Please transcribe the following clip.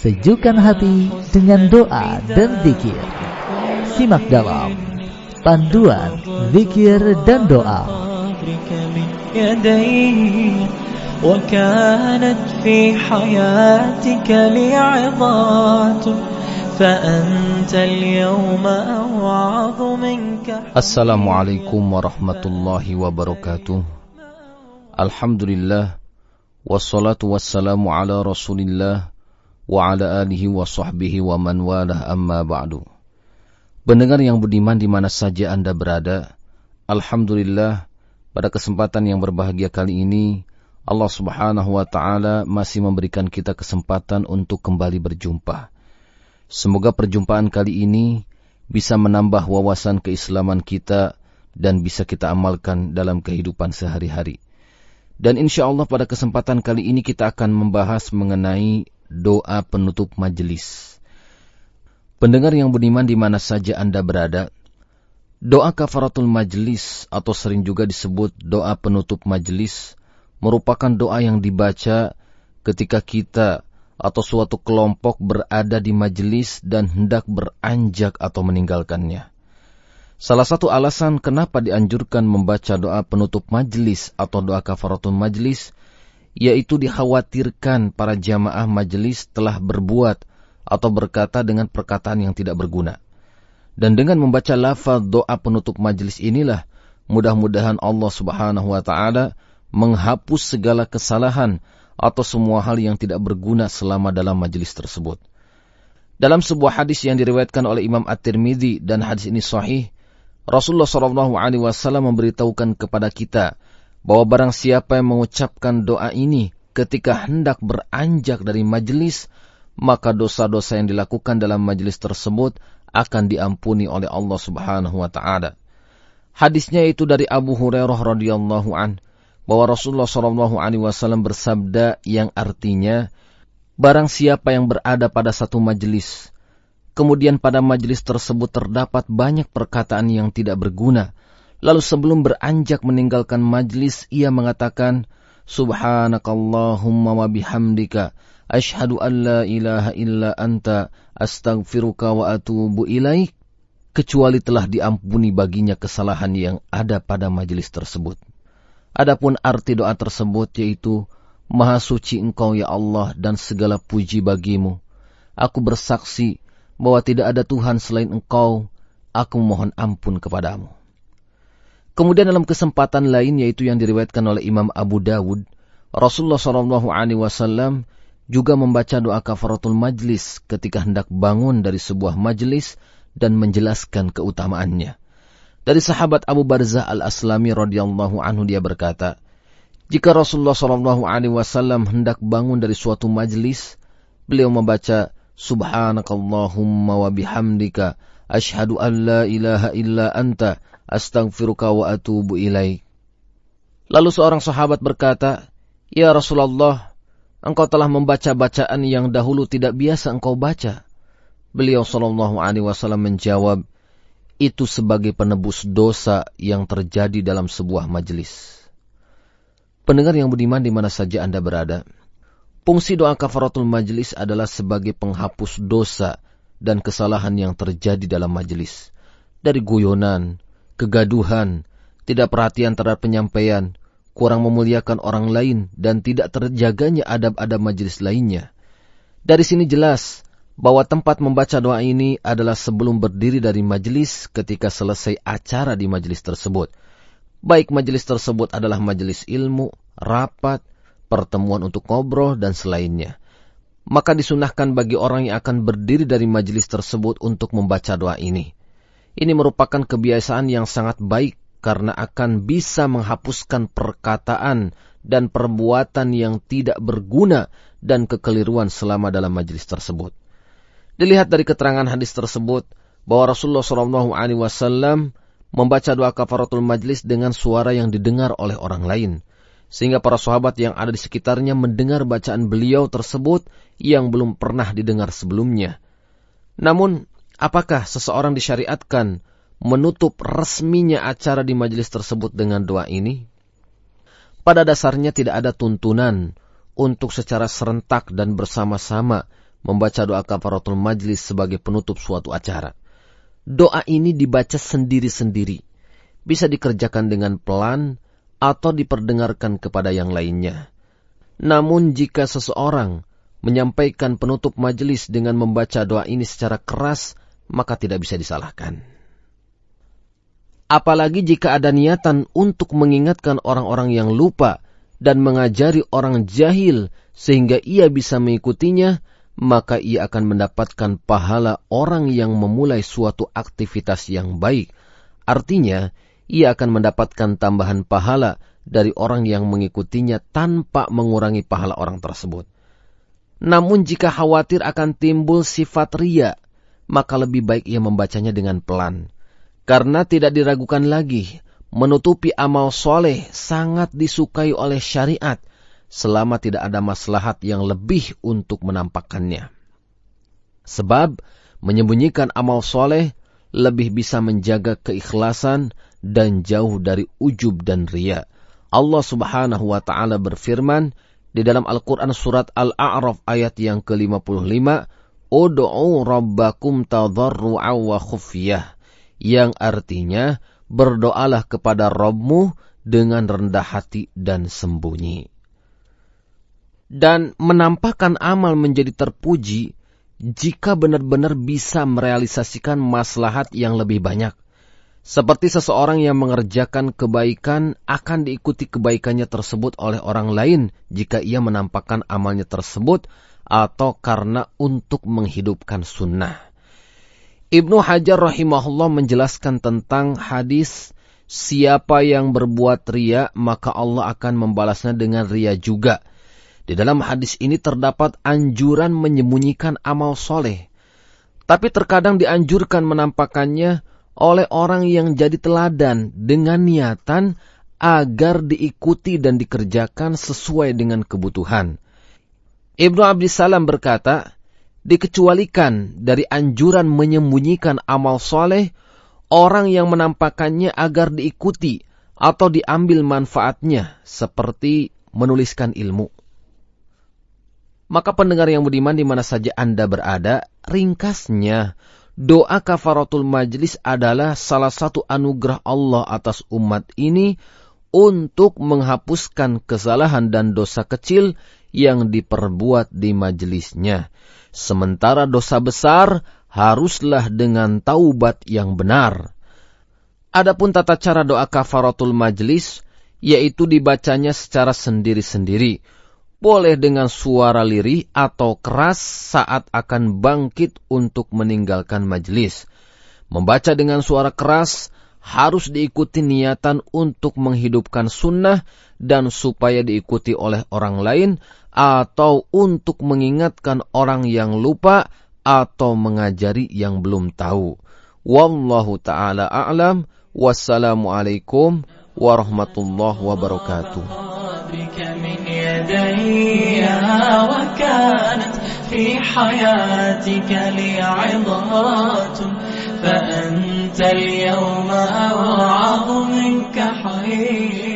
Sejukkan hati dengan doa dan zikir. Simak dalam Panduan Zikir dan Doa. وكانت في حياتك لعظات فأنت اليوم أوعظ منك. Assalamualaikum warahmatullahi wabarakatuh. Alhamdulillah, wassalatu wassalamu ala rasulillah wa ala alihi wa sahbihi wa man walah, amma ba'du. Pendengar yang budiman di mana saja Anda berada, alhamdulillah, pada kesempatan yang berbahagia kali ini Allah Subhanahu wa ta'ala masih memberikan kita kesempatan untuk kembali berjumpa. Semoga perjumpaan kali ini bisa menambah wawasan keislaman kita dan bisa kita amalkan dalam kehidupan sehari-hari. Dan insya Allah pada kesempatan kali ini kita akan membahas mengenai doa penutup majelis. Pendengar yang beriman di mana saja Anda berada, doa kafaratul majelis atau sering juga disebut doa penutup majelis merupakan doa yang dibaca ketika kita atau suatu kelompok berada di majelis dan hendak beranjak atau meninggalkannya. Salah satu alasan kenapa dianjurkan membaca doa penutup majelis atau doa kafaratul majelis, yaitu dikhawatirkan para jamaah majelis telah berbuat atau berkata dengan perkataan yang tidak berguna. Dan dengan membaca lafaz doa penutup majelis inilah, mudah-mudahan Allah Subhanahu wa ta'ala menghapus segala kesalahan atau semua hal yang tidak berguna selama dalam majelis tersebut. Dalam sebuah hadis yang diriwayatkan oleh Imam At-Tirmidzi dan hadis ini sahih, Rasulullah SAW memberitahukan kepada kita bahwa barang siapa yang mengucapkan doa ini ketika hendak beranjak dari majelis, maka dosa-dosa yang dilakukan dalam majelis tersebut akan diampuni oleh Allah Subhanahu wa ta'ala. Hadisnya itu dari Abu Hurairah radhiyallahu anhu, bahwa Rasulullah SAW bersabda yang artinya, barang siapa yang berada pada satu majelis, kemudian pada majelis tersebut terdapat banyak perkataan yang tidak berguna, lalu sebelum beranjak meninggalkan majelis, ia mengatakan, Subhanakallahumma wa bihamdika, ashhadu an la ilaha illa anta, astaghfiruka wa atubu ilaik, kecuali telah diampuni baginya kesalahan yang ada pada majelis tersebut. Adapun arti doa tersebut yaitu, Maha suci Engkau ya Allah dan segala puji bagimu. Aku bersaksi bahwa tidak ada Tuhan selain Engkau. Aku mohon ampun kepadamu. Kemudian dalam kesempatan lain yaitu yang diriwayatkan oleh Imam Abu Dawud, Rasulullah SAW juga membaca doa kafaratul majlis ketika hendak bangun dari sebuah majlis dan menjelaskan keutamaannya. Dari sahabat Abu Barzah al-Aslami radhiyallahu anhu, dia berkata, jika Rasulullah SAW hendak bangun dari suatu majlis, beliau membaca Subhanakallahumma wa bihamdika, ashhadu an la ilaha illa anta, astaghfiruka wa atubu ilaik. Lalu seorang sahabat berkata, ya Rasulullah, engkau telah membaca bacaan yang dahulu tidak biasa engkau baca. Beliau SAW menjawab, itu sebagai penebus dosa yang terjadi dalam sebuah majelis. Pendengar yang budiman di mana saja Anda berada, fungsi doa kafaratul majelis adalah sebagai penghapus dosa dan kesalahan yang terjadi dalam majelis. Dari guyonan, kegaduhan, tidak perhatian terhadap penyampaian, kurang memuliakan orang lain, dan tidak terjaganya adab-adab majelis lainnya. Dari sini jelas bahwa tempat membaca doa ini adalah sebelum berdiri dari majelis ketika selesai acara di majelis tersebut. Baik majelis tersebut adalah majelis ilmu, rapat, pertemuan untuk ngobrol, dan selainnya. Maka disunahkan bagi orang yang akan berdiri dari majelis tersebut untuk membaca doa ini. Ini merupakan kebiasaan yang sangat baik karena akan bisa menghapuskan perkataan dan perbuatan yang tidak berguna dan kekeliruan selama dalam majelis tersebut. Dilihat dari keterangan hadis tersebut bahwa Rasulullah SAW membaca doa kafaratul majlis dengan suara yang didengar oleh orang lain, sehingga para sahabat yang ada di sekitarnya mendengar bacaan beliau tersebut yang belum pernah didengar sebelumnya. Namun, apakah seseorang disyariatkan menutup resminya acara di majelis tersebut dengan doa ini? Pada dasarnya tidak ada tuntunan untuk secara serentak dan bersama-sama membaca doa kafaratul majlis sebagai penutup suatu acara. Doa ini dibaca sendiri-sendiri. Bisa dikerjakan dengan pelan atau diperdengarkan kepada yang lainnya. Namun jika seseorang menyampaikan penutup majelis dengan membaca doa ini secara keras, maka tidak bisa disalahkan. Apalagi jika ada niatan untuk mengingatkan orang-orang yang lupa dan mengajari orang jahil sehingga ia bisa mengikutinya, maka ia akan mendapatkan pahala orang yang memulai suatu aktivitas yang baik. Artinya, ia akan mendapatkan tambahan pahala dari orang yang mengikutinya tanpa mengurangi pahala orang tersebut. Namun jika khawatir akan timbul sifat riya, maka lebih baik ia membacanya dengan pelan. Karena tidak diragukan lagi, menutupi amal soleh sangat disukai oleh syariat selama tidak ada maslahat yang lebih untuk menampakkannya. Sebab menyembunyikan amal soleh lebih bisa menjaga keikhlasan dan jauh dari ujub dan riya. Allah Subhanahu wa Ta'ala berfirman di dalam Al-Quran surat Al-A'raf ayat yang ke-55, Ud'u rabbakum tadarru'a wa khufiyah, yang artinya berdoalah kepada Rabbmu dengan rendah hati dan sembunyi. Dan menampakkan amal menjadi terpuji jika benar-benar bisa merealisasikan maslahat yang lebih banyak. Seperti seseorang yang mengerjakan kebaikan akan diikuti kebaikannya tersebut oleh orang lain jika ia menampakkan amalnya tersebut atau karena untuk menghidupkan sunnah. Ibnu Hajar rahimahullah menjelaskan tentang hadis, siapa yang berbuat riya maka Allah akan membalasnya dengan riya juga. Di dalam hadis ini terdapat anjuran menyembunyikan amal soleh. Tapi terkadang dianjurkan menampakkannya oleh orang yang jadi teladan dengan niatan agar diikuti dan dikerjakan sesuai dengan kebutuhan. Ibnu Abdissalam berkata, dikecualikan dari anjuran menyembunyikan amal soleh orang yang menampakkannya agar diikuti atau diambil manfaatnya seperti menuliskan ilmu. Maka pendengar yang budiman di mana saja Anda berada, ringkasnya doa kafaratul majlis adalah salah satu anugerah Allah atas umat ini untuk menghapuskan kesalahan dan dosa kecil yang diperbuat di majelisnya. Sementara dosa besar haruslah dengan taubat yang benar. Adapun tata cara doa kafaratul majlis, yaitu dibacanya secara sendiri-sendiri. Boleh dengan suara lirih atau keras saat akan bangkit untuk meninggalkan majelis. Membaca dengan suara keras harus diikuti niatan untuk menghidupkan sunnah dan supaya diikuti oleh orang lain, atau untuk mengingatkan orang yang lupa atau mengajari yang belum tahu. Wallahu ta'ala a'lam. Wassalamualaikum warahmatullahi wabarakatuh. وكانت في حياتك لي عظات فأنت اليوم أوعظ منك حي